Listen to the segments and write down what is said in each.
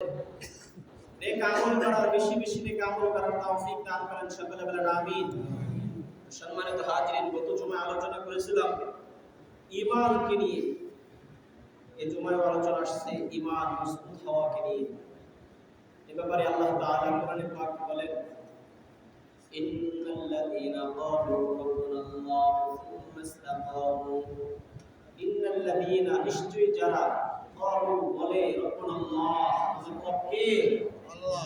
নেক আমল করার বেশি বেশি নেক আমল করার তৌফিক দান করেন সকলে বলেন আমিন। সম্মানিত হাজিরিন, গত জুমায় আলোচনা করেছিলাম ঈমানকে নিয়ে। এই জুমায় আলোচনা আসছে ঈমান মজবুত হওয়াকে নিয়ে। এই ব্যাপারে আল্লাহ তাআলা কোরআনে পাক বলেন, ইন্নাল্লাযীনা ক্বালু রাব্বুনাল্লাহু সুম্মা ইসতাকামু, ইন্নাল্লাযীনা নিশ্চয়ই যারা ক্বালু বলে রাব্বুনাল্লাহ আমার রব কে আল্লাহ,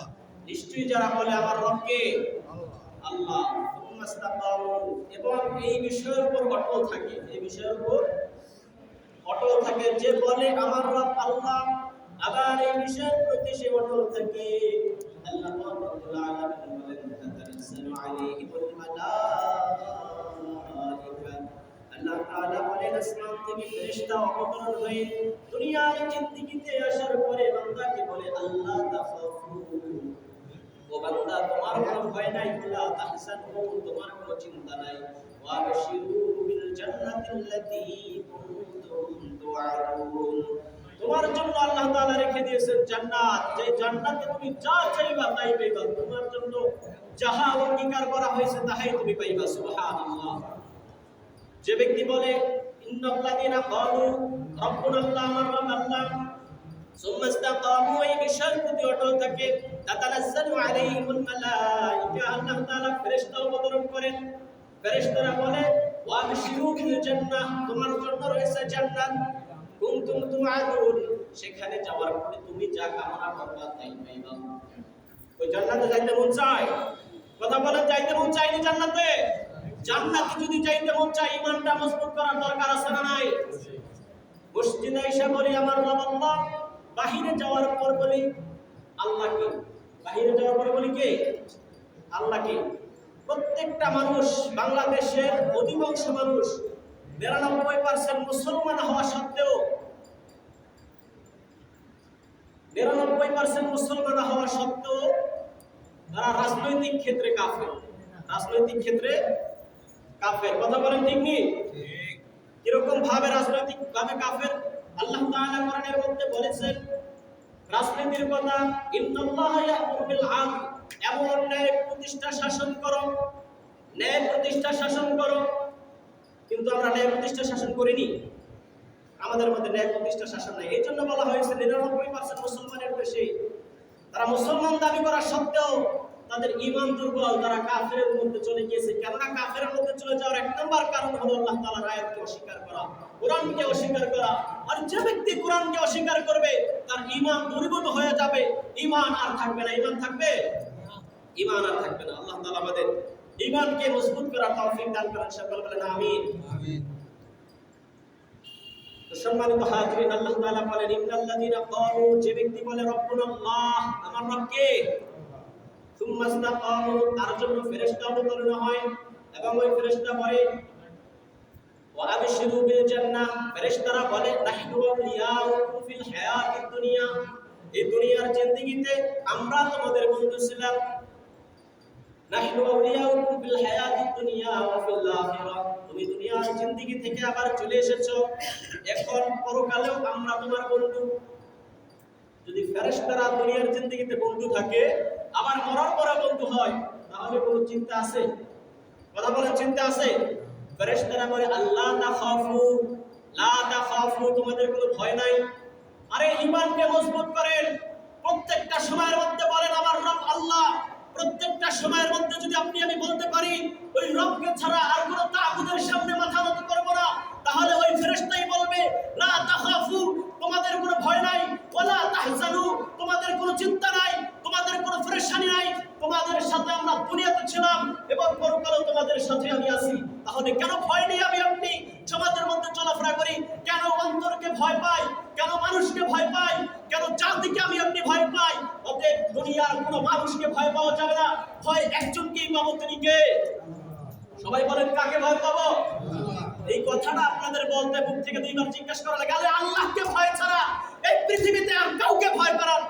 নিশ্চয়ই যারা বলে আমার রব কে আল্লাহ, সুম্মা ইসতাকামু এবং এই বিষয়ের উপর অটল থাকে, এই বিষয়ের উপর অটল থাকে, যে বলে আমার রব আল্লাহ আবার এই বিষয়ের প্রতি সে অটল থাকে। আল্লাহ রাব্বুল আলামিন বলেন, তাতানাজ্জালু আলাইহিমুল মালায়েকা, আল্লাহ তাআলা বলেন আসমান থেকে ফেরেশতা অবতরণ হয়ে দুনিয়ার জিন্দেগিতে আসার পরে বান্দাকে বলে আল্লাহ তাখাফু, ও বান্দা তোমার কোনো ভয় নাই, ওয়ালা তাহজানু তোমার কোনো চিন্তা নাই, ওয়া বাশিরু বিল জান্নাতিল্লাতী কুনতুম তুআদুন, তোমার জন্য আল্লাহ তাআলা রেখে দিয়েছেন জান্নাত, যে জান্নাতে তুমি যা চাইবা তাই পাইবা, তোমার জন্য যাহা অঙ্গীকার করা হয়েছে তাহাই তুমি পাইবা। সুবহানাল্লাহ। যে ব্যক্তি বলে ইন্নাল্লাযীনা ক্বালু রাব্বুনাল্লাহ আমার রব আল্লাহ, সুম্মা ইসতাকামু এই বিষয়ের প্রতি অটল থাকে, তাতানাজ্জালু আলাইহিমুল মালায়েকা আল্লাহ তাআলা ফেরেশতা অবতরণ করেন, ফেরেশতারা বলে ওয়া বাশিরু বিল জান্নাহ তোমার জন্য রয়েছে জান্নাত, কুনতুম তুআদুন সেখানে যাওয়ার পরে তুমি যা কামনা করবা তাই পাইবা। ওই জান্নাতে যাইতে মন চায়? কথা বলেন, যাইতে মন চায়নি জান্নাতে? জান্নাতে যদি যাইতে মন চায় ঈমানটা মজবুত করার দরকার আছে না নাই? মসজিদে এসে বলি আমার রব আল্লাহ, বাহিরে যাওয়ার পর বলি আল্লাহকে, বাহিরে যাওয়ার পর বলি কে আল্লাহকে। প্রত্যেকটা মানুষ, বাংলাদেশের অধিকাংশ মানুষ ৯২% মুসলমান হওয়া সত্ত্বেও ৯২% মুসলমান হওয়া সত্ত্বেও তারা রাজনৈতিক ক্ষেত্রে কাফের, রাজনৈতিক ক্ষেত্রে কাফের। কথা বলেন ঠিক নেই? কিরকম ভাবে রাজনৈতিক ভাবে কাফের? আল্লাহ তাআলা কোরআনের মধ্যে বলেছেন রাজনীতির কথা, ইন্নাল্লাহা ইয়া'মুরু বিল আদল, এমন ন্যায় প্রতিষ্ঠা শাসন করো, ন্যায় প্রতিষ্ঠা শাসন করো। কিন্তু আমরা ন্যায় প্রতিষ্ঠা শাসন করিনি, আমাদের মধ্যে ন্যায় প্রতিষ্ঠা শাসন নাই। এই জন্য বলা হয়েছে ৯৯% মুসলমানের দেশে তারা মুসলমান দাবি করা সত্ত্বেও তাদের ঈমান দুর্বল, তারা কাফেরের মধ্যে চলে গিয়েছে। কেননা কাফেরের মধ্যে চলে যাওয়ার এক নম্বর কারণ হলো আল্লাহ তাআলার আয়াতকে অস্বীকার করা, কোরআনকে অস্বীকার করা। আর যে ব্যক্তি কোরআনকে অস্বীকার করবে তার ঈমান দুর্বল হয়ে যাবে, ঈমান আর থাকবে না। ঈমান থাকবে? ঈমান আর থাকবে না। আল্লাহ তাআলা আমাদের ঈমানকে মজবুত করার তৌফিক দান করেন, সকলে বলেন আমিন। আমিন। সম্মানিত হাজিরিন, আল্লাহ তাআলা বলেন ইন্নাল্লাযীনা ক্বালু, যে ব্যক্তি বলে রাব্বুনাল্লাহ আমার রব কে, সুম্মা ইসতাকামু তার জন্য ফেরেশতা অবতরণ হয় এবং ওই ফেরেশতা বলে ওয়া আবশিরু বিল জান্নাহ, ফেরেশতারা বলে নাহনু আউলিয়াউকুম ফিল হায়াতিদ দুনিয়া, এই দুনিয়ার জিন্দেগিতে আমরা তোমাদের বন্ধু ছিলাম। নাহনু আউলিয়াউকুম ফিল হায়াতিদ দুনিয়া ওয়া ফিল আখিরাহ, তুমি দুনিয়ার জিন্দেগি থেকে আবার চলে এসেছো, এখন পরকালেও আমরা তোমার বন্ধু। যদি ফেরেশতারা দুনিয়ার জিন্দেগিতে বন্ধু থাকে আবার মরার পরে বন্ধু হয়, তাহলে কোনো চিন্তা আছে? কথা বলেন, চিন্তা আছে? ফেরেশতারা বলে আল্লাহ তাখাফু, লা তাখাফু তোমাদের কোনো ভয় নাই। আরে ঈমানকে মজবুত করেন, প্রত্যেকটা সময়ের মধ্যে বলেন আমার রব আল্লাহ। প্রত্যেকটা সময়ের মধ্যে যদি আপনি আমি বলতে পারি ওই রবকে ছাড়া আর কোনো তাগুতের সামনে মাথা নত করব না, তাহলে ওই ফেরেশতাই বলবে লা তাখাফু তোমাদের কোনো ভয় নাই, ওয়ালা তাহজানু তোমাদের কোনো চিন্তা নাই, তোমাদের কোনো পেরেশানি নাই, তোমাদের সাথে আমরা দুনিয়াতে ছিলাম এবং পরকালেও তোমাদের সাথে আমি আছি। তাহলে কেন ভয় নেই আমি আপনি সমাজের মধ্যে চলাফেরা করি? কেন অন্তরকে ভয় পাই? কেন মানুষকে ভয় পাই? কেন জাতিকে আমি আপনি ভয় পাই? অতএব দুনিয়ার কোনো মানুষকে ভয় পাওয়া যাবে না, ভয় একজনকেই পাবো, তিনি কে? সবাই বলেন কাকে ভয় পাবো? এই কথাটা আপনাদের বলতে মুখ থেকে দুইবার জিজ্ঞাসা করা লাগে, আল্লাহকে ভয় ছাড়া এই পৃথিবীতে আর কাউকে ভয় করার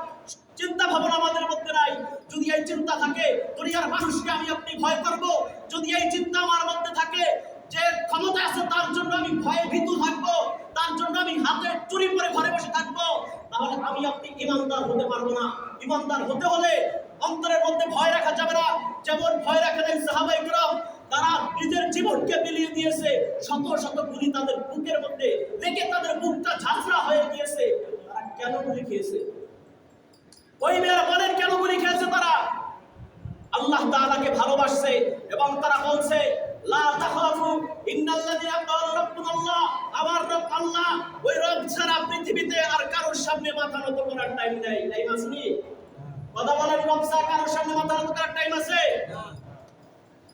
চিন্তা ভাবনা আমাদের মধ্যে নাই। যদি এই চিন্তা থাকে দুনিয়ার মানুষকে আমি আপনি ভয় করব, যদি এই চিন্তা আমার মধ্যে থাকে যে ক্ষমতা আছে তার জন্য আমি ভয়ে ভীতু থাকবো, তার জন্য আমি হাতে চুরি করে ঘরে বসে থাকবো, তাহলে আমি আপনি ইমানদার হতে পারবো না। ইমানদার হতে হলে অন্তরের মধ্যে ভয় রাখা যাবে না। যেমন ভয় রাখেন সাহাবায়ে কেরাম, তারা নিজের জীবনকে বিলিয়ে দিয়েছে, শত শত গুলি তাদের বুকের মধ্যে লেগে তাদের বুকটা ঝাঁঝরা হয়ে গিয়েছে। তারা কেন গুলি খেয়েছে? ওই মেয়েরা বলেন কেন গুলি খেয়েছে? তারা আল্লাহ তাআলাকে ভালোবাসছে এবং তারা বলছে লা তাখাফু ইন্নাল্লাযিনা ক্বালু রাব্বুনাল্লাহ, আমার রব আল্লাহ, ওই রব ছাড়া পৃথিবীতে আর কারোর সামনে মাথা নত করার টাইম নেই। টাইম আছে নি? কথা বলেন, রব ছাড়া কারোর সামনে মাথা নত করার টাইম আছে?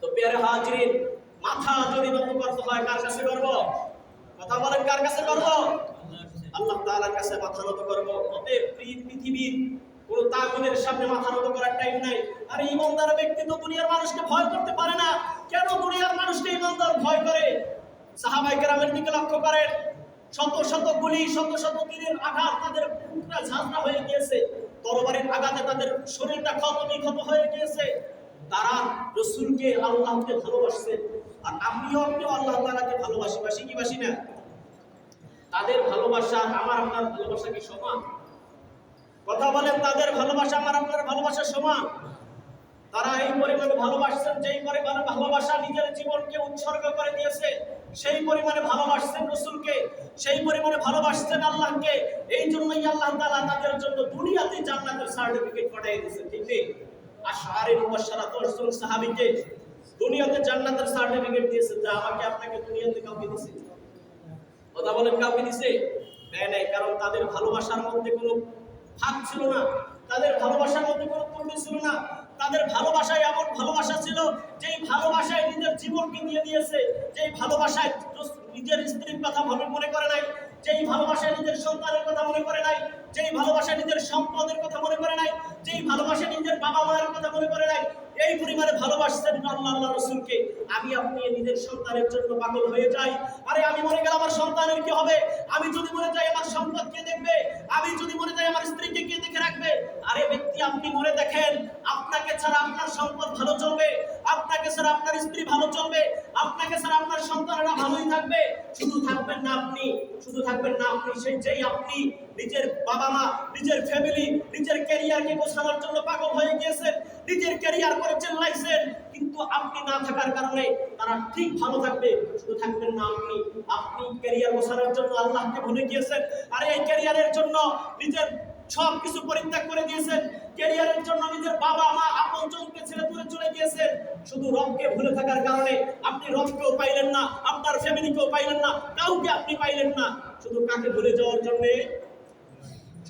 তো প্রিয় হাজিরিন, মাথা যদি নত করতে হয় কার কাছে করব? কথা বলেন, কার কাছে করব? আল্লাহ তাআলার কাছে মাথা নত করব। অতএব পৃথিবীর কোন তাগুতের সামনে মাথা নত করার টাইম নাই। আর ইমানদার ব্যক্তি তো দুনিয়ার মানুষকে ভয় করতে পারে না। কেন দুনিয়ার মানুষকে ইমানদার ভয় করে? সাহাবায়ে কেরামের দিকে লক্ষ্য করেন, শত শত গুলি, শত শত তীরের আঘাত তাদের বুকটা ঝাঁঝরা হয়ে গিয়েছে, তরবারির আঘাতে তাদের শরীরটা ক্ষত হয়ে গিয়েছে। তারা রাসূলকে, আল্লাহকে ভালোবাসছে। আর আপনিও আল্লাহ তাআলাকে ভালোবাসি, বাসি কি বাসি না? তাদের ভালোবাসা আমার আপনার ভালোবাসা কি সমান? কথা বলেন, তাদের ভালোবাসা আমার আপনার ভালোবাসা সমান? তারা এই পরিমাণে ভালোবাসছেন, যেই পরিমাণে ভালোবাসা নিজের জীবনকে উৎসর্গ করে দিয়েছে, সেই পরিমাণে ভালোবাসছেন রাসূলকে, সেই পরিমাণে ভালোবাসছেন আল্লাহকে। এই জন্যই আল্লাহ তাআলা তাদের জন্য দুনিয়াতে জান্নাতের সার্টিফিকেট পাঠিয়ে দিয়েছেন। ঠিক নেই? আশআরি মুবাশশারা 10 জন সাহাবীকে দুনিয়াতে জান্নাতের সার্টিফিকেট দিয়েছে, যা আমাকে আপনাকে দুনিয়াতে কাউকে দিয়েছে? কথা বলেন, কাউকে দিয়েছে? নাই। কারণ তাদের ভালোবাসার মধ্যে কোনো ভাগ ছিল না, তাদের ভালোবাসার মধ্যে কোনো ত্রুটি ছিল না। তাদের ভালোবাসায় এমন ভালোবাসা ছিল, যেই ভালোবাসায় নিজের জীবনকে দিয়ে দিয়েছে, যেই ভালোবাসায় নিজের স্ত্রীর কথা মনে করে নাই, যেই ভালোবাসায় নিজের সন্তানের কথা মনে করে নাই, যেই ভালোবাসায় নিজের সম্পদের কথা মনে করে নাই, যেই ভালোবাসায় নিজের বাবা মায়ের কথা মনে করে নাই, এই পরিমাণে ভালোবাসছেন আল্লাহ রাসূলকে। আমি আপনি নিজের সন্তানের জন্য পাগল হয়ে যাই। আরে আমি মরে গেলে আমার সন্তানের কি হবে? আমি যদি মরে যাই আমার সম্পদ কে দেখবে? আমি যদি মরে যাই আমার স্ত্রীকে কে দেখে রাখবে? আরে ব্যক্তি, আপনি মরে দেখেন, আপনাকে ছাড়া আপনার সম্পদ ভালো চলবে, আপনাকে ছাড়া আপনার স্ত্রী ভালো চলবে, আপনাকে ছাড়া আপনার সন্তানেরা ভালোই থাকবে। শুধু থাকবেন না আপনি, যেই আপনি নিজের বাবা মা, নিজের ফ্যামিলি, নিজের ক্যারিয়ারকে গোছানোর জন্য পাগল হয়ে গিয়েছেন, নিজের ক্যারিয়ার করে চেল্লাইছেন, কিন্তু আপনি না থাকার কারণে তারা ঠিক ভালো থাকবে। শুধু থাকবেন না আপনি ক্যারিয়ার গোছানোর জন্য আল্লাহকে ভুলে গিয়েছেন। আর এই ক্যারিয়ারের জন্য নিজের সব কিছু পরিত্যাগ করে দিয়েছেন, ক্যারিয়ারের জন্য নিজের বাবা মা আপনজনকে ছেড়ে দূরে চলে গিয়েছেন। শুধু রবকে ভুলে থাকার কারণে আপনি রবকেও পাইলেন না, আপনার ফ্যামিলিকেও পাইলেন না, কাউকে আপনি পাইলেন না। শুধু কাকে ভুলে যাওয়ার জন্য?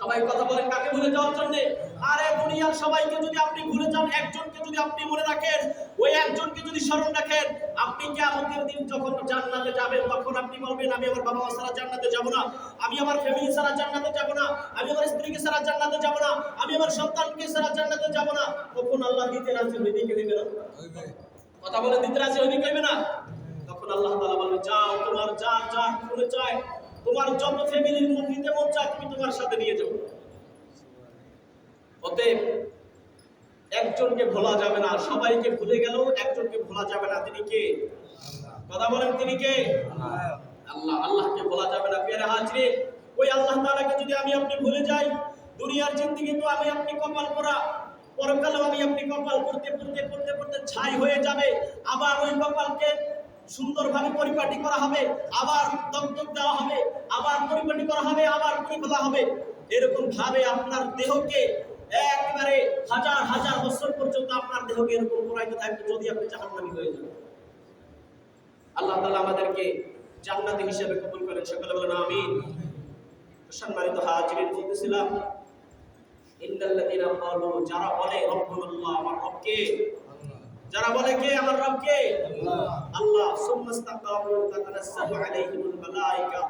সবাই কথা বলেন, কাকে ভুলে যাওয়ার জন্য? আরে দুনিয়ার সবাইকে যদি আপনি ভুলে যান, একজনকে যদি আপনি মনে রাখেন, ওই একজনকে যদি স্মরণ রাখেন, আপনি কিয়ামতের দিন যখন জান্নাতে যাবেন, তখন আপনি বলবেন আমি আমার বাবা মা ছাড়া জান্নাতে যাব না, আমি আমার ফ্যামিলি ছাড়া জান্নাতে যাব না, আমি আমার স্ত্রীকে ছাড়া জান্নাতে যাব না, আমি আমার সন্তানকে ছাড়া জান্নাতে যাব না। তখন আল্লাহ দিতে রাজি হইবে কি হইবে না? কথা বলে দিতে রাজি হইবে কি হইবে না? তখন আল্লাহ তাআলা বলবে যাও, তোমার যা মনে চায়, তোমার যত ফ্যামিলির নিতে মন চায় তুমি তোমার সাথে নিয়ে যাও। অতএব একজনকে ভোলা যাবে না, সবাইকে ভুলে গেলেও একজনকে ভোলা যাবে না। তিনি কে? কথা বলেন, তিনি কে? আল্লাহ। আল্লাহকে ভোলা যাবে না। প্রিয় হাজিরিন, ওই আল্লাহ তাআলাকে যদি আমি আপনি ভুলে যাই, দুনিয়ার জিন্দেগি তো আমি আপনি কপাল করা, পরকালেও আমি আপনি কপাল করতে ছাই হয়ে যাবে। আবার ওই কপালকে সুন্দরভাবে পরিপাটি করা হবে, আবার দগদগ দেওয়া হবে, আবার পরিপাটি করা হবে, আবার পরিপালা হবে। এরকম ভাবে আপনার দেহকে একবারে হাজার হাজার বছর পর্যন্ত আপনার দেহকে এরকম পোড়াইতে থাকবে, যদি আপনি জাহান্নামী হয়ে যান। আল্লাহ তাআলা আমাদেরকে জান্নাতি হিসেবে কবুল করেন। সকলে বলেন আমিন। সম্মানিত হাজিরিন, বলতেছিলাম ইন্নাল্লাযীনা ক্বালু, যারা বলে রব্বুনাল্লাহ, আমার রবকে, যারা বলে কে? আমার রবকে আল্লাহ। সুম্মাস্তাকামু তাতানাজ্জালু আলাইহিমুল মালায়েকা,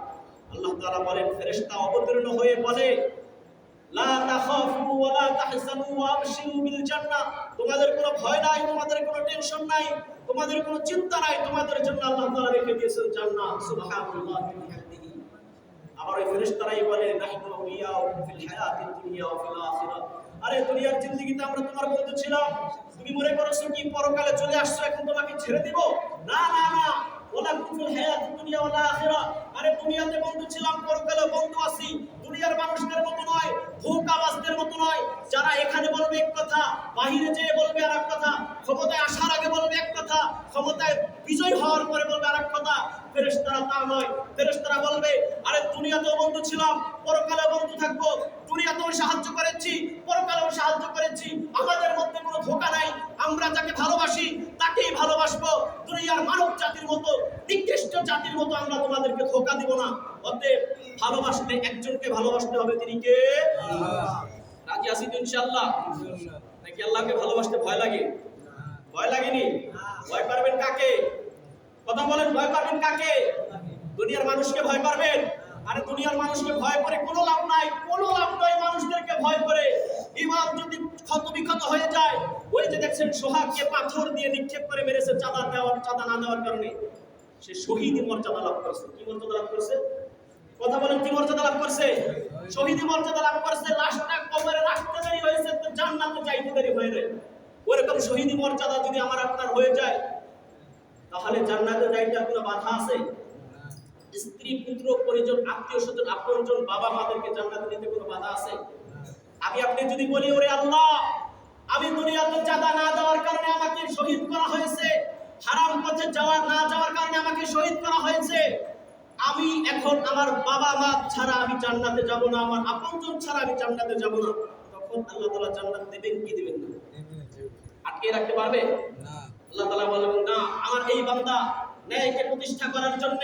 আল্লাহ তাআলা বলেন ফেরেশতা অবতীর্ণ হয়ে বলে লা তাখাফু ওয়া লা তাহজানু ওয়া আবশিরু বিল জান্নাহ, তোমাদের কোনো ভয় নাই, তোমাদের কোনো টেনশন নাই, তোমাদের কোনো চিন্তা নাই, তোমাদের জন্য আল্লাহ তাআলা রেখে দিয়েছেন জান্নাত। সুবহানাল্লাহ ওয়া বিহামদিহি। আবার ওই ফেরেশতারাই বলে নাহনু আউলিয়াউকুম ফিল হায়াতিদ দুনিয়া ওয়া ফিল আখিরাহ, আরে দুনিয়ার জিন্দেগিতে আমরা তোমার বন্ধু ছিলাম, তুমি মনে করছো কি পরকালে চলে আসছো এখন তোমাকে ছেড়ে দিব? না, ওয়ালাকুম ফিল হায়াতিদ দুনিয়া ওয়াল আখিরা। আরে দুনিয়াতে বন্ধু ছিলাম, পরকালে বন্ধু আছি। দুনিয়ার মানুষদের মতো নয়, ধোঁকাবাজদের মতো নয়, যারা এখানে বলবে এক কথা, বাহিরে যেয়ে বলবে আরেক কথা, ক্ষমতায় আসার আগে বলবে এক কথা, ক্ষমতায় বিজয় হওয়ার পরে বলবে আরেক কথা। ফেরেশতারা তা নয়। ফেরেশতারা বলবে, আরে দুনিয়াতেও বন্ধু ছিলাম, পরকালে বন্ধু থাকবো। দুনিয়াতেও সাহায্য করেছি, পরকালেও সাহায্য করেছি। আমাদের মধ্যে কোনো ধোঁকা নাই। আমরা যাকে ভালোবাসি তাকেই ভালোবাসবো। দুনিয়ার মানব জাতির মতো, নিকৃষ্ট জাতির মতো আমরা তোমাদেরকে ধোঁকা দিব না। অতএব ভালোবাসলে একজনকে ভালোবাসতে হবে, তিনি কে? রাজি আছি তো ইনশাআল্লাহ? নাকি আল্লাহকে ভালোবাসতে ভয় লাগে? ভয় লাগেনি? ভয় করবেন কাকে? কথা বলেন, ভয় করবেন কাকে? দুনিয়ার মানুষকে ভয় করবেন? আরে দুনিয়ার মানুষকে ভয় করে কোনো লাভ নাই, কোনো লাভ নাই মানুষদেরকে ভয় করে। ইমান যদি ক্ষত বিক্ষত হয়ে যায়, ওই যে দেখছেন সোহাগকে পাথর দিয়ে নিক্ষেপ করে মেরেছে চাঁদা না দেওয়ার কারণে, সে শহীদ মর্যাদা লাভ করছে। কি মর্যাদা লাভ করছে? কথা বলেন, কি মর্যাদা লাভ করছে? শহীদ মর্যাদা লাভ করছে। লাশটা কবরে রাখতে দেরি হয়েছে তো জান্নাতে যাইতে দেরি হয়ে যায়। ওরকম শহীদ মর্যাদা যদি আমার আপনার হয়ে যায়, তাহলে জান্নাতে যাইতে কোনো বাধা আছে? স্ত্রী, পুত্র, পরিজন, আত্মীয় স্বজন, আপনজন, বাবা মাদেরকে জান্নাতে নিতে কোনো বাধা আছে? আমি আপনি যদি বলি, ওরে আল্লাহ, আমি দুনিয়াতে চাঁদা না দেওয়ার কারণে আমাকে শহীদ করা হয়েছে, হারাম পথে না যাওয়ার কারণে আমাকে শহীদ করা হয়েছে, আমি এখন আমার বাবা মা ছাড়া আমি জান্নাতে যাব না, আমার আপনজন ছাড়া আমি জান্নাতে যাব না, তখন আল্লাহ তাআলা জান্নাত দেবেন কি দিবেন না? আটকে রাখতে পারবে না? আল্লাহ তাআলা বলবেন, না, আমার এই বান্দা ন্যায়কে প্রতিষ্ঠা করার জন্য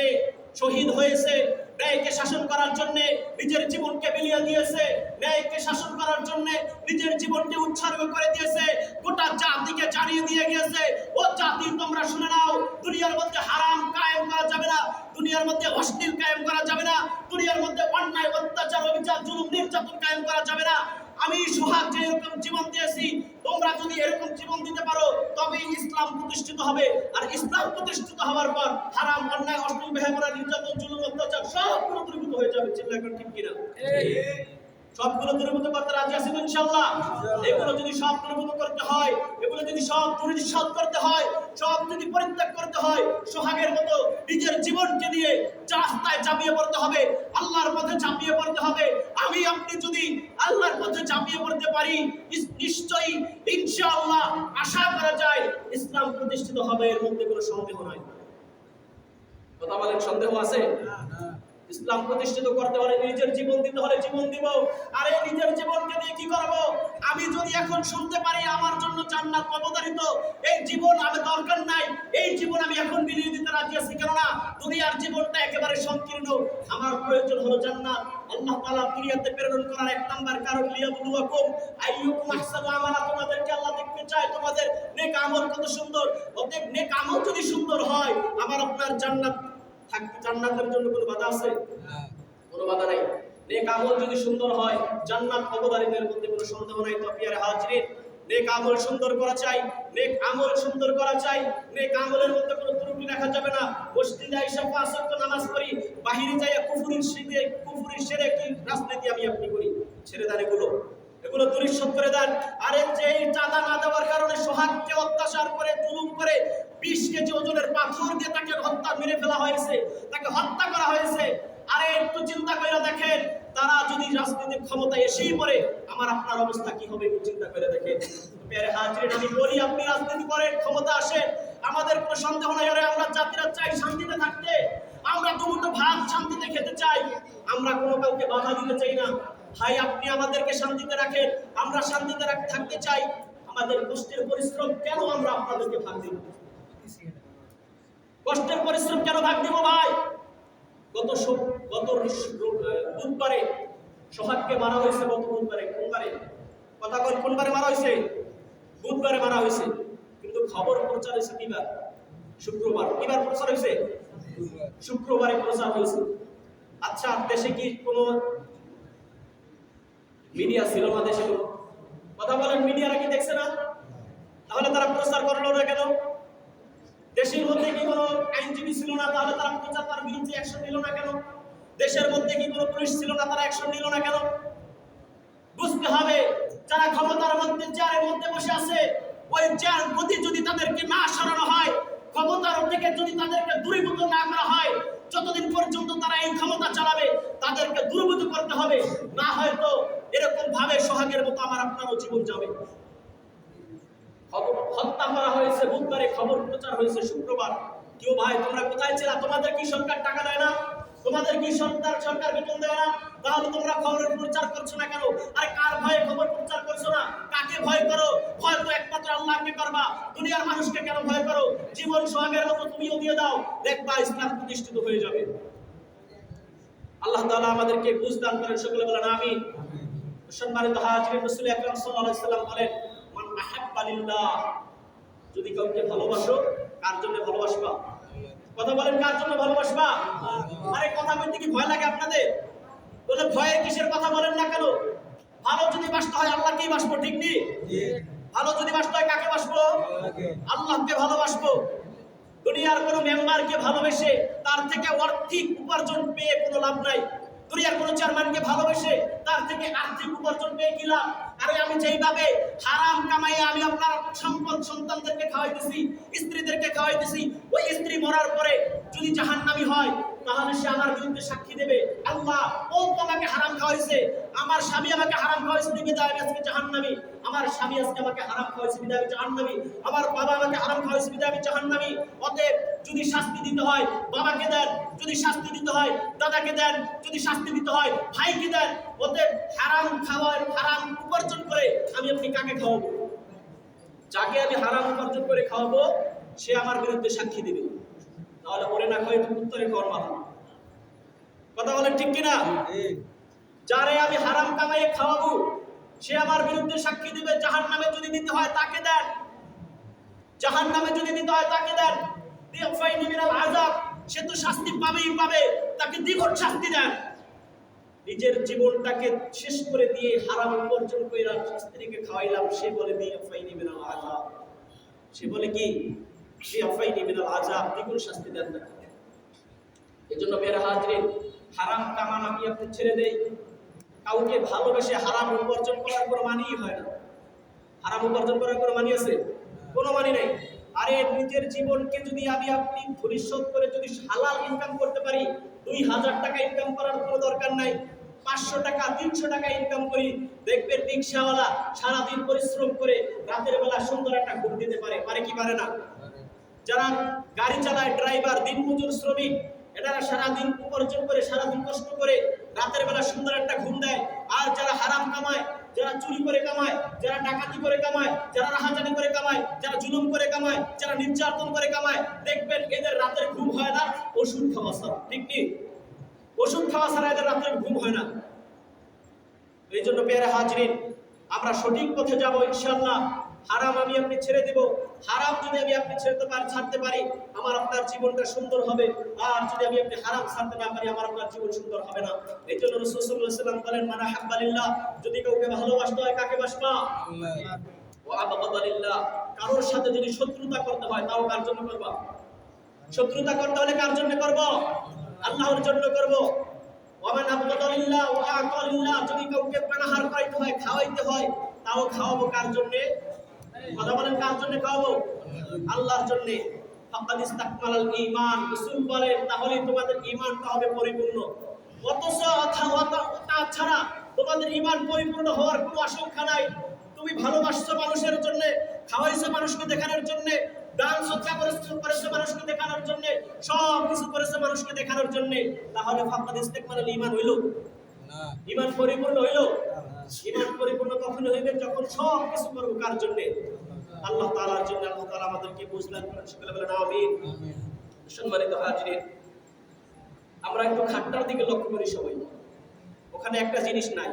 শহীদ হয়েছে, ন্যায়কে শাসন করার জন্য নিজের জীবনকে বিলিয়ে দিয়েছে, ন্যায়কে শাসন করার জন্য নিজের জীবনকে উৎসর্গ করে দিয়েছে, গোটা জাতিকে জানিয়ে দিয়ে গিয়েছে, ও জাতি তোমরা শুনে নাও, দুনিয়ার মধ্যে হারাম কায়েম করা যাবে না, দুনিয়ার মধ্যে অশ্লীল কায়েম করা যাবে না, দুনিয়ার মধ্যে অন্যায় অত্যাচার অবিচার জুলুম নির্যাতন কায়েম করা যাবে না। আমি সোহাগ যে এরকম জীবন দিয়েছি, তোমরা যদি এরকম জীবন দিতে পারো তবেই ইসলাম প্রতিষ্ঠিত হবে। আর ইসলাম প্রতিষ্ঠিত হওয়ার পর হারাম অন্যায় অশ্লীল বেহায়া নির্যাতন জুলুম অত্যাচার সবগুলো দূরীভূত হয়ে যাবে। চিন্তা করেন ঠিক কিনা? সবগুলো দূরীভূত করতে রাজি আছেন ইনশাআল্লাহ? এগুলো যদি সব দূরীভূত করতে হয়, এগুলো যদি সব দুর্নিশ্বাস করতে হয়, সব যদি পরিত্যাগ করতে হয়, সোহাগের মতো নিজের জীবনকে নিয়ে রাস্তায় ঝাঁপিয়ে পড়তে হবে, আল্লাহর পথে ঝাঁপিয়ে পড়তে হবে। আমি আপনি যদি আল্লাহর পথে ঝাঁপিয়ে পড়তে পারি, নিশ্চয়ই ইনশাআল্লাহ আশা করা যায় ইসলাম প্রতিষ্ঠিত হবে, এর মধ্যে কোনো সন্দেহ নাই। কথা বলেন, সন্দেহ আছে? ইসলাম প্রতিষ্ঠিত করতে হলে নিজের জীবন দিতে হলে জীবন দিব। আর এই নিজের জীবনকে দিয়ে কি করব? আমি যদি এখন শুনতে পারি আমার জন্য জান্নাত অবধারিত, এই জীবন আমি দরকার নাই, এই জীবন আমি এখন বিলিয়ে দিতে রাজি আছি। কেননা দুনিয়ার জীবনটা একেবারে সংকীর্ণ, আমার প্রয়োজন হলো জান্নাত। আল্লাহ তাআলা দুনিয়াতে প্রেরণ করার এক নাম্বার কারণ লিয়াবলুয়াকুম আইয়ুকুম আহসানু আমালা, তোমাদেরকে আল্লাহ দেখতে চায় তোমাদের নেক আমল কত সুন্দর। অতএব নেক আমল যদি সুন্দর হয়, আমার আপনার জান্নাত থাকবে। জান্নাতের জন্য কোনো বাধা আছে? কোনো বাধা নাই। নেক আমল যদি সুন্দর হয়, জান্নাত অবধারিতের মধ্যে কোনো সন্দেহ নাই। তো প্রিয় হাজিরিন, নেক আমল সুন্দর করা চাই, নেক আমল সুন্দর করা চাই, নেক আমলের মধ্যে কোনো ত্রুটি রাখা যাবে না। মসজিদে আইসা 5 ওয়াক্ত নামাজ পড়ি, বাহিরে যাইয়া কুফরির শিরকি রাজনীতি আমি আপনি করি, ছেড়ে দেন এগুলো, এগুলো দুরিশোধ করে দেন। আরে যে চাঁদা না দেওয়ার কারণে সোহাগকে অত্যাচার করে জুলুম করে 20 কেজি ওজনের পাথর দিয়ে তাকে মেরে ফেলা হয়েছে, তাকে হত্যা করা হয়েছে। আরে একটু চিন্তা করে দেখেন, তারা যদি রাজনীতির ক্ষমতায় এসেই পড়ে, আমার আপনার অবস্থা কি হবে একটু চিন্তা করে দেখেন। প্রিয় হাজিরিন, আমি বলি, আপনি রাজনীতি করেন, ক্ষমতা আসেন, আমাদের কোনো সন্দেহ নাই। আরে আমরা জাতিরা চাই শান্তিতে থাকতে, আমরা দুমুঠো ভাত শান্তিতে খেতে চাই, আমরা কোনো কাউকে বাধা দিতে চাই না। ভাই, আপনি আমাদেরকে শান্তিতে রাখেন, আমরা শান্তিতে থাকতে চাই। আমাদের কষ্টের পরিশ্রম কেন আমরা আপনাদেরকে ভাগ দিব? কষ্টের পরিশ্রম কেন ভাগ দিব ভাই? গত বুধবারে সোহাগকে মারা হয়েছে। গত বুধবারে, কোনবারে কথা বল, কোনবারে মারা হয়েছে? বুধবারে মারা হয়েছে, কিন্তু খবর প্রচার হয়েছে কিবার? শুক্রবার। কিবার প্রচার হয়েছে? শুক্রবারে প্রচার হয়েছে। আচ্ছা, দেশে কি কোনো মিডিয়া ছিল না? দেশে কথা বলেন, মিডিয়ারা কি দেখছে না? তাহলে তারা প্রচার করলো না কেন? দেশের মধ্যে কি কোনো আইনজীবী ছিল না? তাহলে তারা প্রচার তার বিরুদ্ধে অ্যাকশন নিল না কেন? দেশের মধ্যে কি কোনো পুলিশ ছিল না? তারা অ্যাকশন নিল না কেন? বুঝতে হবে, যারা ক্ষমতার মধ্যে চেয়ারের মধ্যে বসে আছে, ওই চেয়ার গতি যদি তাদেরকে না সরানো হয়, ক্ষমতার থেকে যদি তাদেরকে দূরীভূত না করা হয়, যতদিন পর্যন্ত তারা এই ক্ষমতা চালাবে তাদেরকে দূরীভূত করতে হবে, না হয়তো এরকম ভাবে সোহাগের মতো আমার আপনারও জীবন যাবে। হত্যা করা হয়েছে বুধবারে, খবর প্রচার হয়েছে শুক্রবার। কেউ ভাই তোমরা কোথায় ছিলা? তোমাদের কি সরকার টাকা দেয় না? তোমাদের কি সরকার বেতন দেয় না? তাহলে তোমরা খবরের প্রচার করছো না কেন? আরে কার ভয়ে খবর প্রচার করছো না? কাকে ভয় করো? ভয় তো একমাত্র আল্লাহকে করবা। দুনিয়ার মানুষকে কেন ভয় করো? জীবন সোহাগের মতো তুমিও দিয়ে দাও, দেখবা ইসলাম প্রতিষ্ঠিত হয়ে যাবে। আল্লাহ তাআলা আমাদেরকে বুঝ দান করেন, সকলে বলেন আমিন। সম্মানিত হাজিরিন, রাসূল আকরাম সাল্লাল্লাহু আলাইহি সাল্লাম বলেন, মান আহাব্বা লিল্লাহ, যদি কাউকে ভালোবাসো, কার জন্য ভালোবাসবা? কথা বলেন, কার জন্য ভালোবাসবা? আরে কথা বলতে কি ভয় লাগে আপনাদের? বলে ভয়ের কিসের কথা বলেন না কেন? ভালো যদি বাসতে হয় আল্লাহকেই বাসবো, ঠিক নেই? ভালো যদি বাসতে হয় কাকে বাসবো? আল্লাহকে ভালোবাসবো। দুনিয়ার কোনো মেম্বারকে ভালোবেসে তার থেকে আর্থিক উপার্জন পেয়ে কোনো লাভ নাই। দুনিয়ার কোনো চেয়ারম্যানকে ভালোবেসে তার থেকে আর্থিক উপার্জন পেয়ে কি লাভ? আরে আমি যেইভাবে হারাম কামাই আমি আপনার সম্পদ সন্তানদেরকে খাওয়াইতেছি, স্ত্রীদেরকে খাওয়াইতেছি, ওই স্ত্রী মরার পরে যদি জাহান্নামী হয় তাহলে সে আমার বিরুদ্ধে সাক্ষী দেবে, আল্লাহ ও তো আমাকে হারাম খাওয়াইছে, আমার স্বামী আমাকে হারাম খাওয়াইছে বিধায় আমি আজকে জাহান্নামী, আমার স্বামী আজকে আমাকে হারাম খাওয়াইছে বিধায় আমি জাহান্নামী, আমার বাবা আমাকে হারাম খাওয়াইছে বিধায় আমি জাহান্নামী। অতএব যদি শাস্তি দিতে হয় বাবাকে দেন, যদি শাস্তি দিতে হয় দাদাকে দেন, যদি শাস্তি দিতে হয় ভাইকে দেন। অতএব হারাম খাওয়ার, হারাম উপার্জন করে আমি আপনি কাকে খাওয়াবো? যাকে আমি হারাম উপার্জন করে খাওয়াবো সে আমার বিরুদ্ধে সাক্ষী দিবে। তাহলে ওরে না খাওয়াই তুমি উত্তরে খাওয়ার মাথা। কথা বলেন ঠিক কিনা? যারে আমি হারাম কামাইয়ে খাওয়াবো সে আমার বিরুদ্ধে সাক্ষী দিবে। জাহান্নামে যদি দিতে হয় তাকে দেন, জাহান্নামে যদি দিতে হয় তাকে দেন। দিফাইনি মিনাল আযাব, সে তো শাস্তি পাবেই পাবে, তাকে দ্বিগুণ শাস্তি দেন। নিজের জীবনটাকে শেষ করে দিয়ে হারাম উপার্জন কইরা স্ত্রীকে খাওয়াইলাম, সে বলে দিফাইনি মিনাল আযাব, সে বলে কি দিফাইনি মিনাল আযাব, দ্বিগুণ শাস্তি দেন না। এজন্য মেরা হাজরিন, হারাম কামান আমি আপনি ছেড়ে দেই। কাউকে ভালোবেসে হারাম উপার্জন করার কোনো মানেই হয় না। হারাম উপার্জন করার কোনো মানি আছে? কোনো মানি নাই। আরে নিজের জীবনকে যদি আমি আপনি ভবিষ্যৎ করে যদি হালাল ইনকাম করতে পারি, 2000 টাকা ইনকাম করার কোনো দরকার নাই, 500 টাকা 300 টাকা ইনকাম করি, দেখবেন রিকশাওয়ালা সারাদিন পরিশ্রম করে রাতের বেলা সুন্দর একটা ঘুম দিতে পারে, পারে কি পারে না? যারা গাড়ি চালায়, ড্রাইভার, দিনমজুর, শ্রমিক, এনারা সারাদিন উপার্জন করে, সারাদিন কষ্ট করে রাতের বেলা সুন্দর একটা ঘুম দেয়। আর যারা হারাম কামায়, যারা চুরি করে কামায়, যারা ডাকাতি করে কামায়, যারা রাহাজানি করে কামায়, যারা জুলুম করে কামায়, যারা নির্যাতন করে কামায়, দেখবেন এদের রাতের ঘুম হয় না ওষুধ খাওয়া ছাড়া, ঠিক কি? ওষুধ খাওয়া ছাড়া এদের রাতের ঘুম হয় না। এই জন্য পেয়ারে হাজরিন, আমরা সঠিক পথে যাবো ইনশাআল্লাহ। হারাম আমি আপনি ছেড়ে দেব। হারাম যদি আমি আপনি ছাড়তে পারি আমার আপনার জীবনটা সুন্দর হবে। আর যদি আমি আপনি হারাম ছাড়তে না পারি আমার আপনার জীবন সুন্দর হবে না। এই জন্য রাসূল সাল্লাল্লাহু আলাইহি ওয়াসাল্লাম বলেন, মান আহাব্বা লিল্লাহ, যদি কাউকে ভালোবাসতে হয় কাকে বাসবা? আল্লাহ। ওয়া আবগাদা লিল্লাহ, কারোর সাথে যদি শত্রুতা করতে হয় তাও কার জন্য করবা? শত্রুতা করতে হলে কার জন্য করব? আল্লাহর জন্য করব। ওয়া মান আবগাদা লিল্লাহ ওয়া আতা লিল্লাহ, যদি কাউকে পানাহার করাইতে হয়, খাওয়াইতে হয় তাও খাওয়াবো কার জন্য? কথা বলেন, কার জন্য খাওয়াবো? আল্লাহর জন্য। ফাকাদ ইসতাকমালাল ঈমান, রাসূল বলেন তাহলে তোমাদের ঈমানটা হবে পরিপূর্ণ। অথচ তাছাড়া তোমাদের ঈমান পরিপূর্ণ হওয়ার কোনো আশঙ্কা নাই। তুমি ভালোবাসছো মানুষের জন্য, খাওয়াইছো মানুষকে দেখানোর জন্য, দান সদকা করেছো মানুষকে দেখানোর জন্য, সব কিছু করেছো মানুষকে দেখানোর জন্য, তাহলে ফাকাদ ইসতাকমালাল ঈমান হইল না? ঈমান পরিপূর্ণ হইল? ঈমান পরিপূর্ণ কখন হইবে? যখন সব কিছু করব কার জন্য? আল্লাহ তাআলার জন্য। আল্লাহ তাআলা আমাদেরকে বুঝদান করেন, সকলে বলেন আমিন। সম্মানিত হাজিরিন, আমরা একটু খাটটার দিকে লক্ষ্য করি সবাই। ওখানে একটা জিনিস নাই,